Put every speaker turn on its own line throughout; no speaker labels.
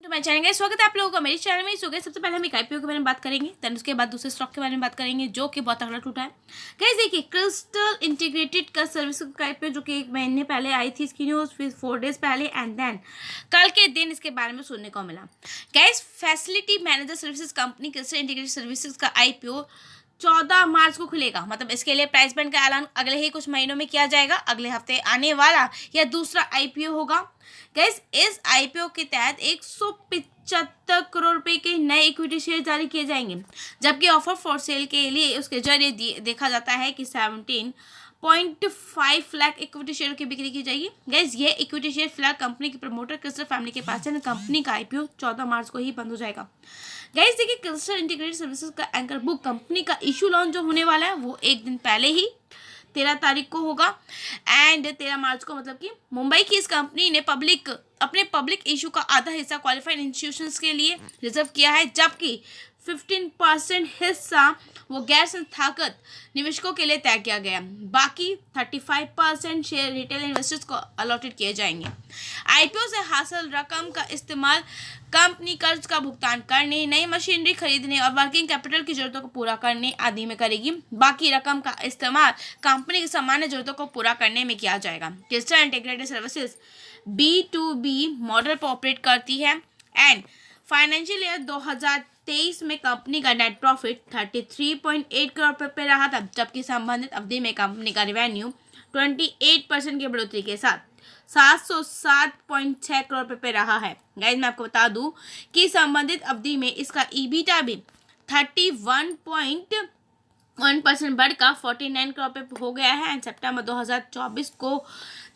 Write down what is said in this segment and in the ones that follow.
तो मैं चैनल स्वागत है आप लोगों का मेरे चैनल में। सो गाइस, सबसे पहले हम एक आईपीओ के बारे में बात करेंगे, देन उसके बाद दूसरे स्टॉक के बारे में बात करेंगे जो कि बहुत तगड़ा टूटा है। गाइस देखिए, क्रिस्टल इंटीग्रेटेड का सर्विस का आईपीओ जो कि 1 महीने पहले आई थी इसकी न्यूज़, फिर 4 डेज पहले एंड देन कल के दिन इसके बारे में सुनने को मिला। Guys, facility manager services company crystal integrated services का आईपीओ 14 मार्च को खुलेगा। मतलब इसके लिए प्राइस बैंड का ऐलान अगले ही कुछ महीनों में किया जाएगा। अगले हफ्ते आने वाला यह दूसरा आईपीओ होगा। गाइस, इस आईपीओ के तहत 175 करोड़ रुपए के नए इक्विटी शेयर जारी किए जाएंगे, जबकि ऑफर फॉर सेल के लिए उसके जरिए देखा जाता है कि 17.5 लाख इक्विटी शेयर की बिक्री की जाएगी। गाइस, ये इक्विटी शेयर फिलहाल कंपनी के प्रमोटर क्रिस्टल फैमिली के पास है। कंपनी का आईपीओ 14 मार्च को ही बंद हो जाएगा। गाइस देखिए, क्रिस्टल इंटीग्रेटेड सर्विसेज का एंकर बुक कंपनी का इशू लॉन्च जो होने वाला है वो एक दिन पहले ही 13 तारीख को होगा एंड 13 मार्च को, मतलब कि मुंबई की इस कंपनी ने अपने पब्लिक इशू का आधा हिस्सा क्वालिफाइड इंस्टीट्यूशंस के लिए रिजर्व किया है, जबकि 15% हिस्सा वो गैर संस्थागत निवेशकों के लिए तय किया गया। बाकी 35% शेयर रिटेल इन्वेस्टर्स को अलॉटेड किए जाएंगे। आईपीओ से हासिल रकम का इस्तेमाल कंपनी कर्ज का भुगतान करने, नई मशीनरी खरीदने और वर्किंग कैपिटल की जरूरतों को पूरा करने आदि में करेगी। बाकी रकम का इस्तेमाल कंपनी की सामान्य जरूरतों को पूरा करने में किया जाएगा। Crystal integrated services B2B model पर ऑपरेट करती है एंड फाइनेंशियल ईयर 2023 में कंपनी का नेट प्रॉफिट 33.8 करोड़ रुपये रहा था, जबकि संबंधित अवधि में कंपनी का रेवेन्यू 28% की बढ़ोतरी के साथ 707.6 करोड़ रुपये रहा है। गाइस, मैं आपको बता दूं कि संबंधित अवधि में इसका ईबीटा भी 31.1% बढ़कर 49 करोड़ रुपये हो गया है एंड सितंबर 2024 को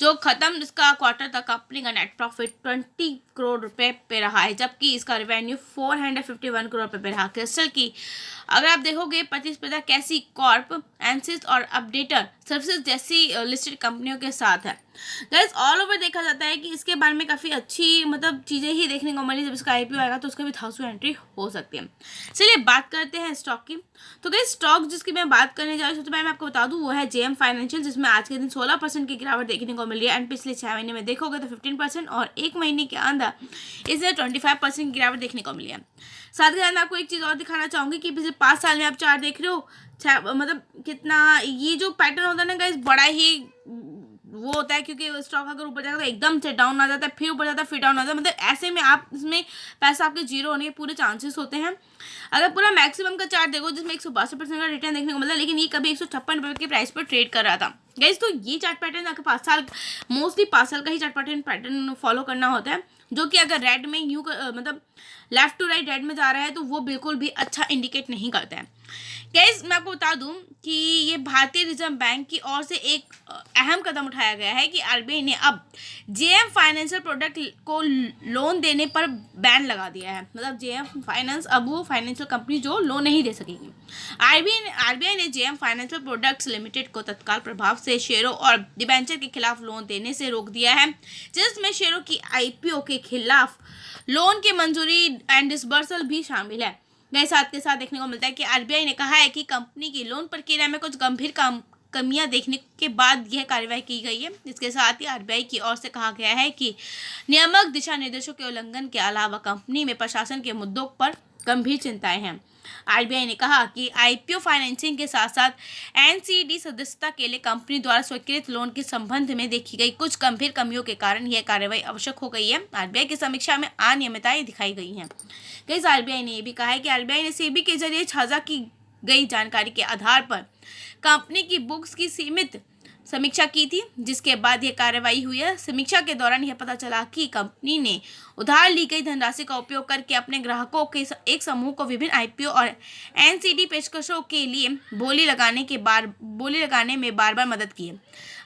जो खत्म इसका क्वार्टर तक कंपनी का नेट प्रॉफिट 20 करोड़ रुपए पे रहा है, जबकि इसका रेवेन्यू 451 करोड़ रुपए पे रहा। क्रिस्टल की अगर आप देखोगे प्रतिस्पर्धा कैसी कॉर्प, एंसिस और अपडेटर सर्विसेज जैसी लिस्टेड कंपनियों के साथ है। गाइस, ऑल ओवर देखा जाता है कि इसके बारे में काफ़ी अच्छी मतलब चीज़ें ही देखने को मिली। जब इसका आईपीओ आएगा तो उसका भी 1000 एंट्री हो सकती है। चलिए बात करते हैं स्टॉक की। तो गाइस, स्टॉक जिसकी मैं बात करने जा रही हूँ सबसे पहले मैं आपको बता दूँ वो है जेएम फाइनेंशियल, जिसमें आज के दिन 16% की गिरावट देखने को मिली है एंड पिछले 6 महीने में देखोगे तो 15% और एक महीने के अंदर इसमें 25% की गिरावट देखने को मिली है। साथ ही साथ मैं आपको एक चीज़ और दिखाना चाहूँगी कि पिछले 5 साल में आप चार्ट देख रहे हो, मतलब कितना ये जो पैटर्न होता है ना गाइस, बड़ा ही वो होता है, क्योंकि स्टॉक अगर ऊपर जाता है तो एकदम से डाउन आ जाता है, फिर ऊपर जाता है फिर डाउन आ जाता है। मतलब ऐसे में आप इसमें पैसा आपके जीरो होने के पूरे चांसेस होते हैं। अगर पूरा मैक्सिमम का चार्ट देखो जिसमें 162% का रिटर्न देखने को मिला, लेकिन ये कभी 156 रुपये की प्राइस पर ट्रेड कर रहा था। गाइस, तो ये चार्ट पैटर्न आपके 5 साल मोस्टली 5 साल का ही चार्ट पैटर्न फॉलो करना होता है, जो कि अगर रेड में यूँ मतलब लेफ्ट टू राइट रेड में जा रहा है तो वो बिल्कुल भी अच्छा इंडिकेट नहीं करता है। गाइस, मैं आपको बता दूं कि ये भारतीय रिजर्व बैंक की ओर से एक अहम कदम उठाया गया है कि आरबीआई ने अब जेएम फाइनेंशियल प्रोडक्ट को लोन देने पर बैन लगा दिया है। मतलब जेएम फाइनेंस अब वो फाइनेंशियल कंपनी जो लोन नहीं दे सकेगी। आरबीआई ने जेएम फाइनेंशियल प्रोडक्ट्स लिमिटेड को तत्काल प्रभाव से शेयरों और डिबेंचर के खिलाफ लोन देने से रोक दिया है, जिसमें शेयरों की आईपीओ के खिलाफ लोन की मंजूरी एंड डिसबर्सल भी शामिल है। गए साथ के साथ देखने को मिलता है कि आरबीआई ने कहा है कि कंपनी की लोन प्रक्रिया में कुछ गंभीर कमियां देखने के बाद यह कार्रवाई की गई है। इसके साथ ही आरबीआई की ओर से कहा गया है कि नियामक दिशा निर्देशों के उल्लंघन के अलावा कंपनी में प्रशासन के मुद्दों पर गंभीर चिंताएं हैं। आरबीआई ने कहा कि आईपीओ फाइनेंसिंग के साथ साथ एनसीडी सदस्यता के लिए कंपनी द्वारा स्वीकृत लोन के संबंध में देखी गई कुछ गंभीर कमियों के कारण यह कार्रवाई आवश्यक हो गई है। आरबीआई की समीक्षा में अनियमितताएं दिखाई गई हैं। गाइस, आरबीआई ने यह भी कहा है कि आरबीआई ने सेबी के जरिए साझा की गई जानकारी के आधार पर कंपनी की बुक्स की सीमित समीक्षा की थी, जिसके बाद यह कार्रवाई हुई है। समीक्षा के दौरान यह पता चला कि कंपनी ने उधार ली गई धनराशि का उपयोग करके अपने ग्राहकों के एक समूह को विभिन्न आईपीओ और एनसीडी पेशकशों के लिए बोली लगाने में बार बार मदद की है।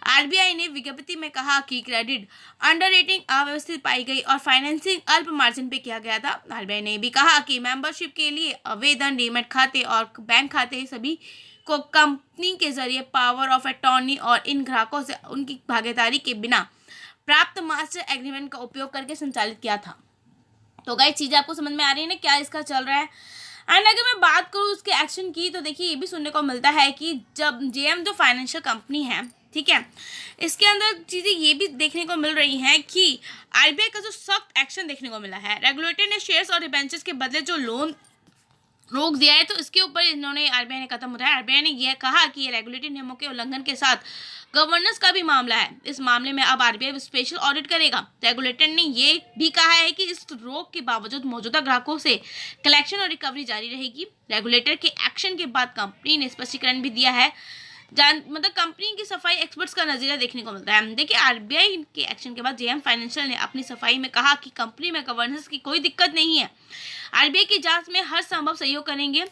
आरबीआई ने विज्ञप्ति में कहा कि क्रेडिट अंडररेटिंग अव्यवस्थित पाई गई और फाइनेंसिंग अल्प मार्जिन पे किया गया था। आरबीआई ने भी कहा कि मेंबरशिप के लिए आवेदन, डीमैट खाते और बैंक खाते सभी को कंपनी के जरिए पावर ऑफ अटॉर्नी और इन ग्राहकों से उनकी भागीदारी के बिना प्राप्त मास्टर एग्रीमेंट का उपयोग करके संचालित किया था। तो गाइस, चीज़ें आपको समझ में आ रही है ना क्या इसका चल रहा है। एंड अगर मैं बात करूँ उसके एक्शन की तो देखिए ये भी सुनने को मिलता है कि जब जेएम जो फाइनेंशियल कंपनी है ठीक है। इसके अंदर चीज़ें ये भी देखने को मिल रही हैं कि आरबीआई का जो सख्त एक्शन देखने को मिला है, रेगुलेटर ने शेयर्स और डिबेंचर्स के बदले जो लोन रोक दिया है, तो इसके ऊपर इन्होंने आरबीआई ने कदम उठाया। आरबीआई ने यह कहा कि ये रेगुलेटरी नियमों के उल्लंघन के साथ गवर्नेंस का भी मामला है। इस मामले में अब आरबीआई स्पेशल ऑडिट करेगा। रेगुलेटर ने ये भी कहा है कि इस रोक के बावजूद मौजूदा ग्राहकों से कलेक्शन और रिकवरी जारी रहेगी। रेगुलेटर के एक्शन के बाद कंपनी ने स्पष्टीकरण भी दिया है। मतलब कंपनी की सफाई एक्सपर्ट्स का नजरिया देखने को मिलता है। देखिए, आरबीआई के एक्शन के बाद जेएम फाइनेंशियल ने अपनी सफाई में कहा कि कंपनी में गवर्नेंस की कोई दिक्कत नहीं है। आरबीआई की जांच में हर संभव सहयोग करेंगे।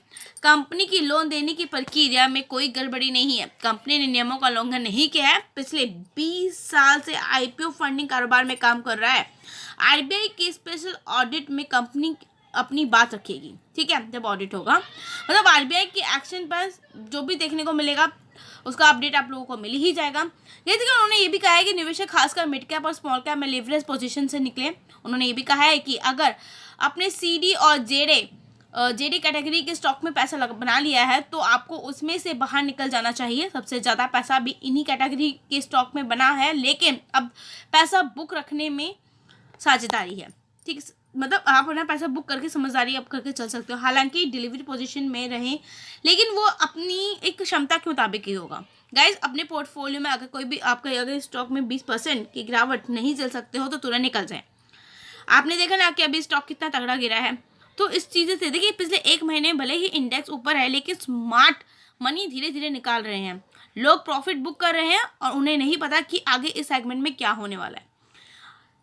कंपनी की लोन देने की प्रक्रिया में कोई गड़बड़ी नहीं है। कंपनी ने नियमों का उल्लंघन नहीं किया है। पिछले 20 साल से आईपीओ फंडिंग कारोबार में काम कर रहा है। आरबीआई के स्पेशल ऑडिट में कंपनी अपनी बात रखेगी, ठीक है, जब ऑडिट होगा। मतलब आरबीआई के एक्शन पर जो भी देखने को मिलेगा उसका अपडेट आप लोगों को मिल ही जाएगा। जैसे कि उन्होंने ये भी कहा है कि निवेशक खासकर मिड कैप और स्मॉल कैप में लेवरेज पोजीशन से निकले। उन्होंने ये भी कहा है कि अगर अपने सीडी और जेडी कैटेगरी के स्टॉक में पैसा बना लिया है तो आपको उसमें से बाहर निकल जाना चाहिए। सबसे ज़्यादा पैसा भी इन्हीं कैटेगरी के स्टॉक में बना है, लेकिन अब पैसा बुक रखने में साझेदारी है, ठीक है। मतलब आप अपना पैसा बुक करके समझदारी आप करके चल सकते हो। हालांकि डिलीवरी पोजीशन में रहें, लेकिन वो अपनी एक क्षमता के मुताबिक ही होगा। गाइज, अपने पोर्टफोलियो में अगर कोई भी आपका अगर स्टॉक में 20% की गिरावट नहीं झेल सकते हो तो तुरंत निकल जाए। आपने देखा ना कि अभी स्टॉक कितना तगड़ा गिरा है। तो इस चीज़ें से देखिए, पिछले 1 महीने भले ही इंडेक्स ऊपर है, लेकिन स्मार्ट मनी धीरे धीरे निकाल रहे हैं। लोग प्रॉफिट बुक कर रहे हैं और उन्हें नहीं पता कि आगे इस सेगमेंट में क्या होने वाला है।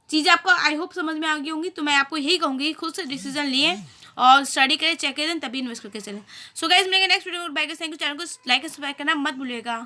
चीज़ें आपको आई होप समझ में आ गई होंगी। तो मैं आपको यही कहूँगी, खुद से डिसीजन लिए और स्टडी करें, चेक करें, तभी इन्वेस्ट करके चलें। सो गाइस, मिलेंगे नेक्स्ट वीडियो में। Bye guys, thank you. Channel को लाइक और सब्सक्राइब करना मत भूलिएगा।